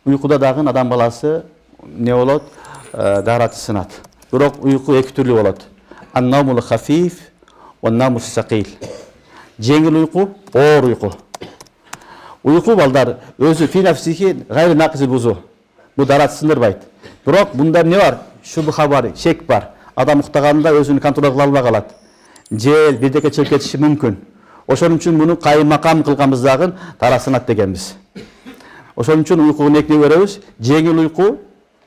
Uykuda dagы адам баласы не болот? Дараты сынат. Бирок уйку эки түрлүү болот. Ан-наумул хафиф ва ан-наумус сакил. Жеңил уйку, оор уйку. Уйку балдар өзү финафсихи гайры нақиси бузу. Бу дараты сындырбайт. Бирок бунда не бар? Шубха бар, шек бар. Адам уктаганда өзүн контрол кыла албай калат. Жел бирдеке чыгып кетиши мүмкүн. Ошон үчүн муну каймакам кылганбыз дагы тарасынат дегенбиз. Ошон үчүн уйкуну экине бөлөбүз. Жеңил уйку,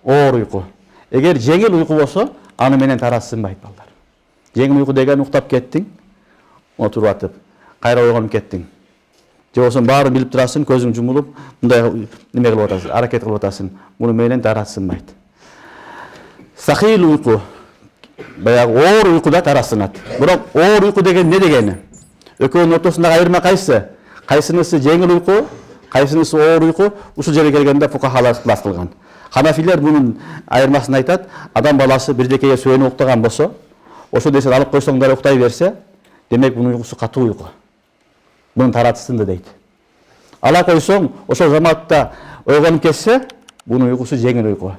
оор уйку. Эгер жеңил уйку болсо, аны менен тарасынбайт балдар. Жеңил уйку деген уктап кеттиң, отуруп атып, кайра ойгонуп кеттиң. Же болсо баарын билип турасың, көзүң жумулуп, мындай неме кылып атасың, аракет кылып атасың. Муну менен тарасынбайт. Сахил уйку, баягы оор уйкуда тарасынат. Бирок оор уйку деген не дегени? Экөөнүн ортосундагы айырма кайсы? Кайсынысы жеңил уйку, кайсынысы оор уйку? Ушул жерге келгенде фукахалар икhtилaf кылган. Ханафилер бунун айырмасын айтат. Адам баласы бирдекеге сөөнүп уктаган болсо, ошо десе алып койсоңдар уктай берсе, демек бунун уйкусу катуу уйку. Бунун таратысынды дейт. Ала койсоң, ошол заматта ойгонуп кетсе, бунун уйкусу жеңил уйку.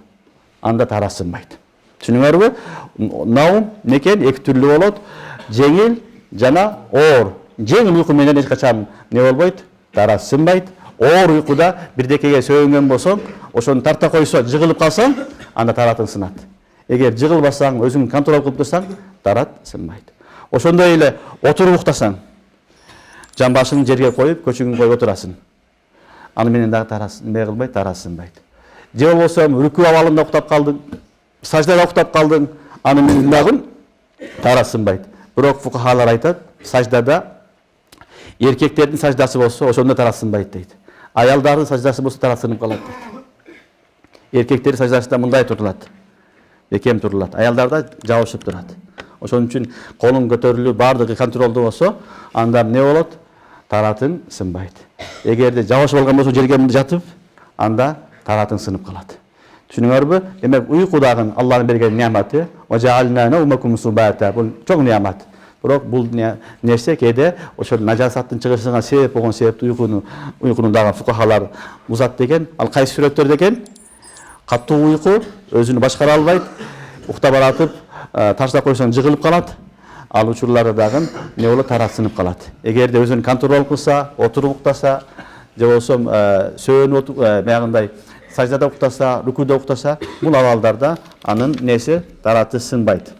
Анда тарасынбайт. Түшүнүңөрбү? Наум некен эки түрлүү болот. Жеңил жана оор. Жеңил уйку менен эч качан не болбойт? Тарасынбайт. Оор уйкуда бирдекеге сөйөнгөн болсоң, ошону тарта койсо, жыгылып калсаң, анда таратың сынат. Эгер жыгылбасаң, өзүң контрол кылып турсаң, тарат сынбайт. Ошондой эле отуруп уктасаң, жан башын жерге коюп, көчүгүн коюп отурасың. Аны менен дагы тарасынбайт. Же болбосо рүкү абалында уктап калдың, саждада уктап калдың, аны менен дагы тарасынбайт. Бирок фукахалар айтат, саждада эркектердин саждасы болсо, ошондо тарасынбайт дейт. Аялдардын саждасы болсо тарасынып калат дейт. Эркектердин саждасында мындай турулат. Бекем турулат. Аялдарда жабышып турат. Ошон үчүн колуң көтөрүлүп, бардыгы контролдуу болсо, анда эмне болот? Таратың сынбайт. Эгерде жабышып алган болсо, жерге жатып, анда таратың сынып калат. Түшүнүңөрбү? Демек уйку дагы Аллахтын берген неаматы. Ва жаална наумакум субата. Бул чоң неамат. Бирок бул нерсе кээде ошол нажасаттын чыгышына себеп болгон себепти уйкуну дагы фукахалар бузат деген. Ал кайсы сүрөттөр деген? Катуу уйку, өзүнү башкара албайт, уктап баратып, таштап койсоң жыгылып калат. Ал учурларда дагы не болот? Тарасынып калат. Эгерде өзүн контрол кылса, отуруп уктаса, же болсо сөөнүп баягындай саждада уктаса, рүкүдө уктаса, бул абалдарда анын неси тараты сынбайт.